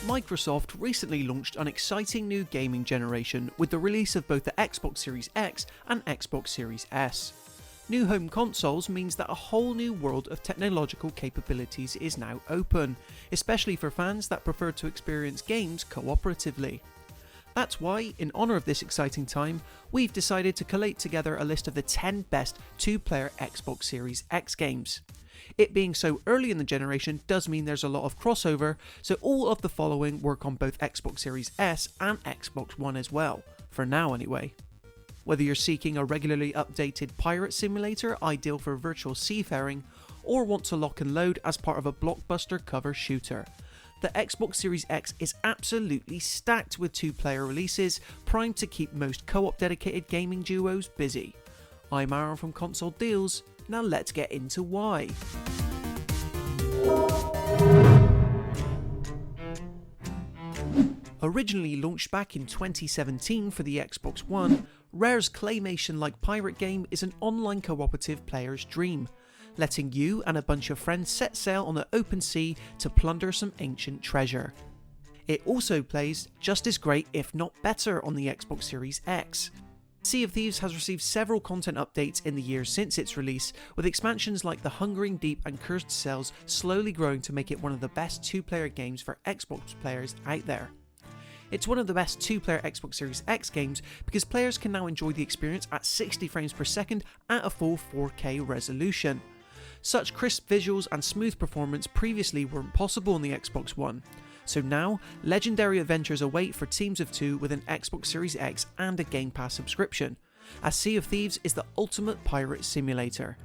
Microsoft recently launched an exciting new gaming generation with the release of both the Xbox Series X and Xbox Series S. New home consoles means that a whole new world of technological capabilities is now open, especially for fans that prefer to experience games cooperatively. That's why, in honour of this exciting time, we've decided to collate together a list of the 10 best two-player Xbox Series X games. It being so early in the generation does mean there's a lot of crossover, so all of the following work on both Xbox Series S and Xbox One as well, for now anyway. Whether you're seeking a regularly updated pirate simulator ideal for virtual seafaring, or want to lock and load as part of a blockbuster cover shooter, the Xbox Series X is absolutely stacked with two-player releases, primed to keep most co-op dedicated gaming duos busy. I'm Aaron from Console Deals, now let's get into why. Originally launched back in 2017 for the Xbox One, Rare's claymation-like pirate game is an online cooperative player's dream, letting you and a bunch of friends set sail on the open sea to plunder some ancient treasure. It also plays just as great, if not better, on the Xbox Series X. Sea of Thieves has received several content updates in the years since its release, with expansions like the Hungering Deep and Cursed Cells slowly growing to make it one of the best two-player games for Xbox players out there. It's one of the best two-player Xbox Series X games because players can now enjoy the experience at 60 frames per second at a full 4K resolution. Such crisp visuals and smooth performance previously weren't possible on the Xbox One, so now legendary adventures await for teams of two with an Xbox Series X and a Game Pass subscription, as Sea of Thieves is the ultimate pirate simulator.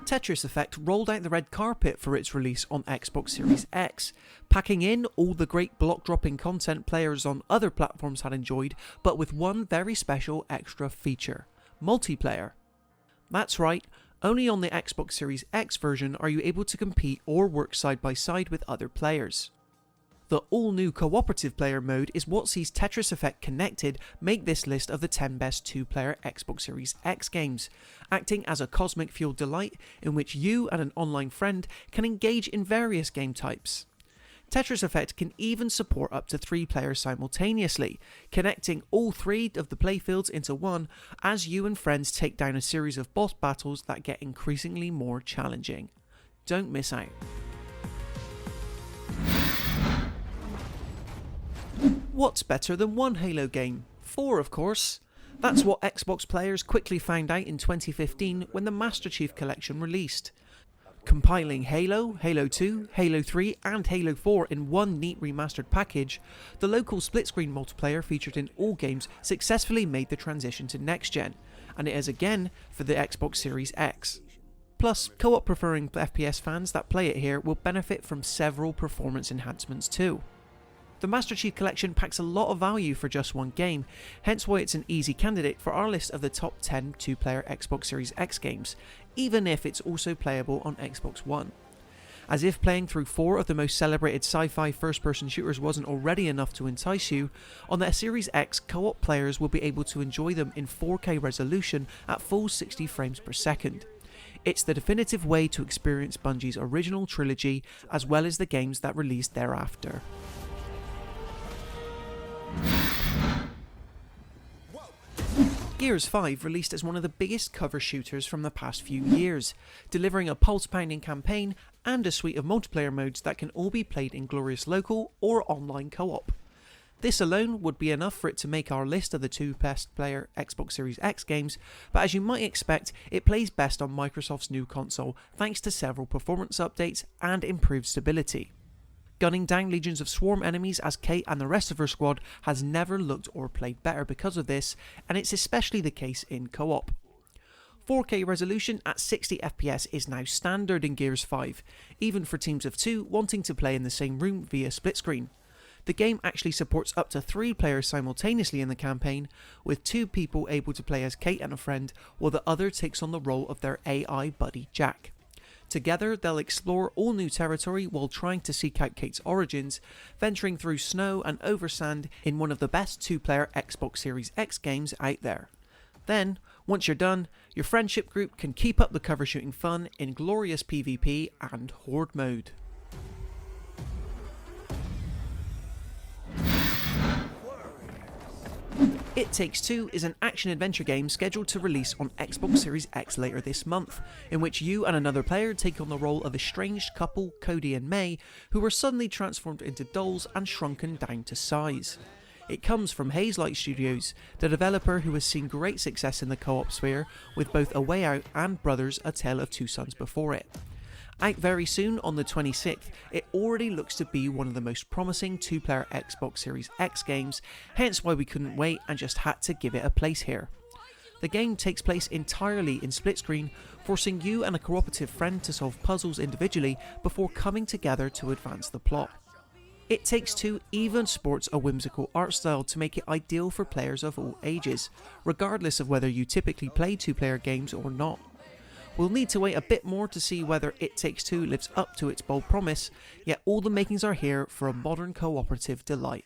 Tetris Effect rolled out the red carpet for its release on Xbox Series X, packing in all the great block-dropping content players on other platforms had enjoyed, but with one very special extra feature: multiplayer. That's right, only on the Xbox Series X version are you able to compete or work side by side with other players. The all-new cooperative player mode is what sees Tetris Effect Connected make this list of the 10 best two-player Xbox Series X games, acting as a cosmic fuel delight in which you and an online friend can engage in various game types. Tetris Effect can even support up to 3 players simultaneously, connecting all 3 of the playfields into one as you and friends take down a series of boss battles that get increasingly more challenging. Don't miss out. What's better than one Halo game? 4, of course. That's what Xbox players quickly found out in 2015 when the Master Chief Collection released. Compiling Halo, Halo 2, Halo 3 and Halo 4 in one neat remastered package, the local split-screen multiplayer featured in all games successfully made the transition to next-gen, and it is again for the Xbox Series X. Plus, co-op preferring FPS fans that play it here will benefit from several performance enhancements too. The Master Chief Collection packs a lot of value for just one game, hence why it's an easy candidate for our list of the top 10 two-player Xbox Series X games, even if it's also playable on Xbox One. As if playing through 4 of the most celebrated sci-fi first-person shooters wasn't already enough to entice you, on the Series X, co-op players will be able to enjoy them in 4K resolution at full 60 frames per second. It's the definitive way to experience Bungie's original trilogy, as well as the games that released thereafter. Gears 5 released as one of the biggest cover shooters from the past few years, delivering a pulse-pounding campaign and a suite of multiplayer modes that can all be played in glorious local or online co-op. This alone would be enough for it to make our list of the 2 best player Xbox Series X games, but as you might expect, it plays best on Microsoft's new console thanks to several performance updates and improved stability. Gunning down legions of swarm enemies as Kate and the rest of her squad has never looked or played better because of this, and it's especially the case in co-op. 4K resolution at 60 FPS is now standard in Gears 5, even for teams of 2 wanting to play in the same room via split screen. The game actually supports up to 3 players simultaneously in the campaign, with 2 people able to play as Kate and a friend, while the other takes on the role of their AI buddy Jack. Together, they'll explore all new territory while trying to seek out Kate's origins, venturing through snow and over sand in one of the best two-player Xbox Series X games out there. Then, once you're done, your friendship group can keep up the cover shooting fun in glorious PvP and Horde mode. It Takes Two is an action-adventure game scheduled to release on Xbox Series X later this month, in which you and another player take on the role of estranged couple Cody and May, who are suddenly transformed into dolls and shrunken down to size. It comes from Hazelight Studios, the developer who has seen great success in the co-op sphere with both A Way Out and Brothers: A Tale of Two Sons before it. Out very soon on the 26th, it already looks to be one of the most promising two-player Xbox Series X games, hence why we couldn't wait and just had to give it a place here. The game takes place entirely in split screen, forcing you and a cooperative friend to solve puzzles individually before coming together to advance the plot. It Takes Two even sports a whimsical art style to make it ideal for players of all ages, regardless of whether you typically play two-player games or not. We'll need to wait a bit more to see whether It Takes Two lives up to its bold promise, yet all the makings are here for a modern cooperative delight.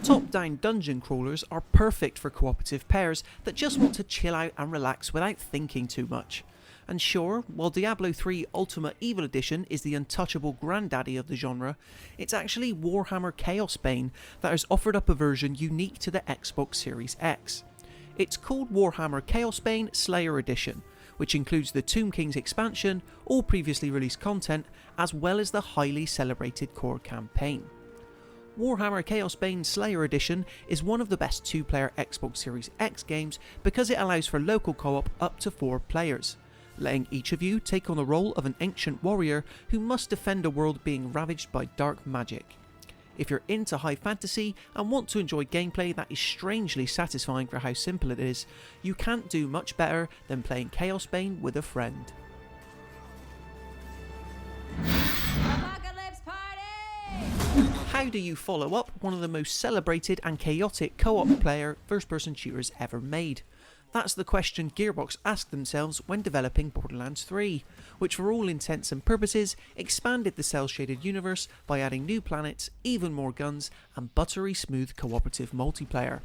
Top-down dungeon crawlers are perfect for cooperative pairs that just want to chill out and relax without thinking too much. And sure, while Diablo 3 Ultimate Evil Edition is the untouchable granddaddy of the genre, it's actually Warhammer Chaos Bane that has offered up a version unique to the Xbox Series X. It's called Warhammer Chaos Bane Slayer Edition, which includes the Tomb King's expansion, all previously released content, as well as the highly celebrated core campaign. Warhammer Chaos Bane Slayer Edition is one of the best two-player Xbox Series X games because it allows for local co-op up to 4 players, letting each of you take on the role of an ancient warrior who must defend a world being ravaged by dark magic. If you're into high fantasy and want to enjoy gameplay that is strangely satisfying for how simple it is, you can't do much better than playing Chaos Bane with a friend. Apocalypse Party! How do you follow up one of the most celebrated and chaotic co-op player first-person shooters ever made? That's the question Gearbox asked themselves when developing Borderlands 3, which for all intents and purposes expanded the cel-shaded universe by adding new planets, even more guns, and buttery smooth cooperative multiplayer.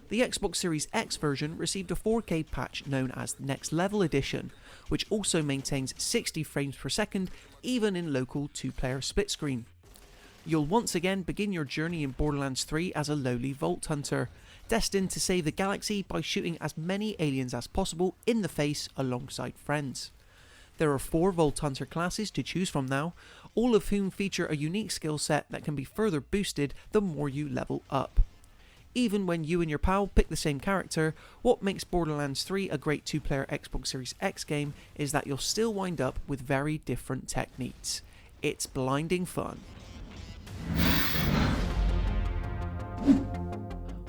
The Xbox Series X version received a 4K patch known as Next Level Edition, which also maintains 60 frames per second even in local 2-player split screen. You'll once again begin your journey in Borderlands 3 as a lowly Vault Hunter, destined to save the galaxy by shooting as many aliens as possible in the face alongside friends. There are 4 Vault Hunter classes to choose from now, all of whom feature a unique skill set that can be further boosted the more you level up. Even when you and your pal pick the same character, what makes Borderlands 3 a great 2-player Xbox Series X game is that you'll still wind up with very different techniques. It's blinding fun.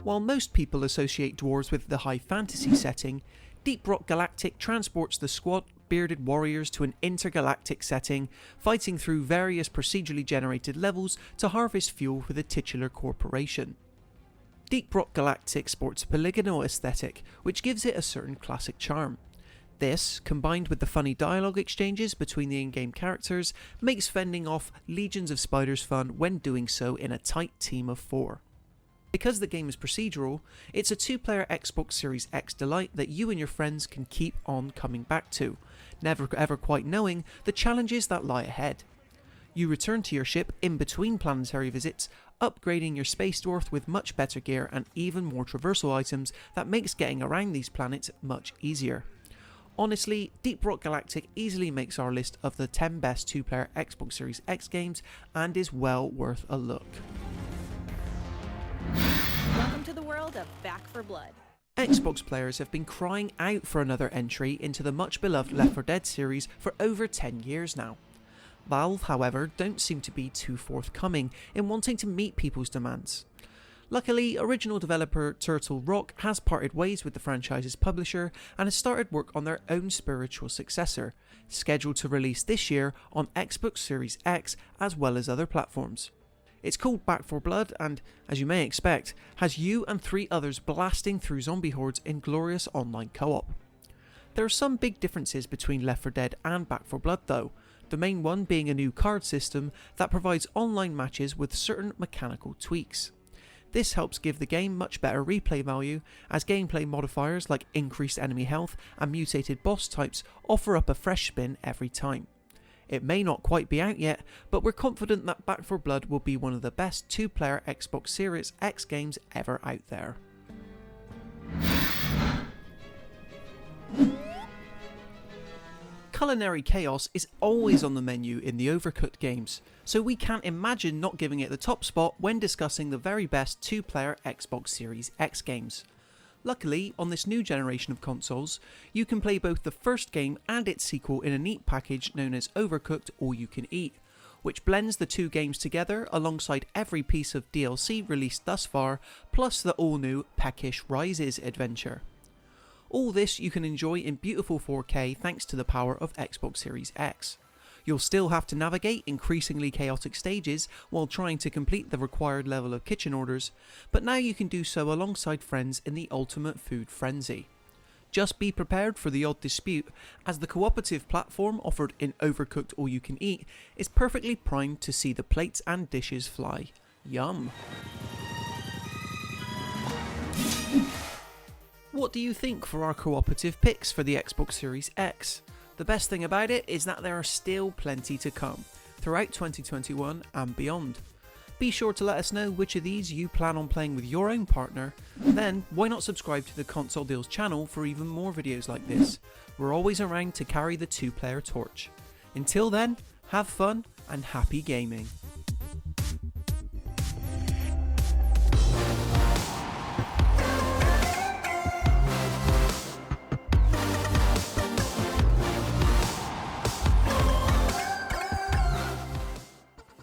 While most people associate dwarves with the high fantasy setting, Deep Rock Galactic transports the squad bearded warriors to an intergalactic setting, fighting through various procedurally generated levels to harvest fuel for the titular corporation. Deep Rock Galactic sports a polygonal aesthetic, which gives it a certain classic charm. This, combined with the funny dialogue exchanges between the in-game characters, makes fending off legions of spiders fun when doing so in a tight team of 4. Because the game is procedural, it's a 2-player Xbox Series X delight that you and your friends can keep on coming back to, never ever quite knowing the challenges that lie ahead. You return to your ship in between planetary visits, upgrading your space dwarf with much better gear and even more traversal items that makes getting around these planets much easier. Honestly, Deep Rock Galactic easily makes our list of the 10 best 2-player Xbox Series X games and is well worth a look. Welcome to the world of Back 4 Blood. Xbox players have been crying out for another entry into the much beloved Left 4 Dead series for over 10 years now. Valve, however, don't seem to be too forthcoming in wanting to meet people's demands. Luckily, original developer Turtle Rock has parted ways with the franchise's publisher and has started work on their own spiritual successor, scheduled to release this year on Xbox Series X as well as other platforms. It's called Back 4 Blood and, as you may expect, has you and 3 others blasting through zombie hordes in glorious online co-op. There are some big differences between Left 4 Dead and Back 4 Blood though, the main one being a new card system that provides online matches with certain mechanical tweaks. This helps give the game much better replay value, as gameplay modifiers like increased enemy health and mutated boss types offer up a fresh spin every time. It may not quite be out yet, but we're confident that Back 4 Blood will be one of the best 2-player Xbox Series X games ever out there. Culinary chaos is always on the menu in the Overcooked games, so we can't imagine not giving it the top spot when discussing the very best 2-player Xbox Series X games. Luckily, on this new generation of consoles, you can play both the first game and its sequel in a neat package known as Overcooked All You Can Eat, which blends the two games together alongside every piece of DLC released thus far, plus the all-new Peckish Rises adventure. All this you can enjoy in beautiful 4K thanks to the power of Xbox Series X. You'll still have to navigate increasingly chaotic stages while trying to complete the required level of kitchen orders, but now you can do so alongside friends in the ultimate food frenzy. Just be prepared for the odd dispute, as the cooperative platform offered in Overcooked All You Can Eat is perfectly primed to see the plates and dishes fly. Yum! What do you think for our cooperative picks for the Xbox Series X? The best thing about it is that there are still plenty to come, throughout 2021 and beyond. Be sure to let us know which of these you plan on playing with your own partner, then why not subscribe to the Console Deals channel for even more videos like this. We're always around to carry the 2-player torch. Until then, have fun and happy gaming.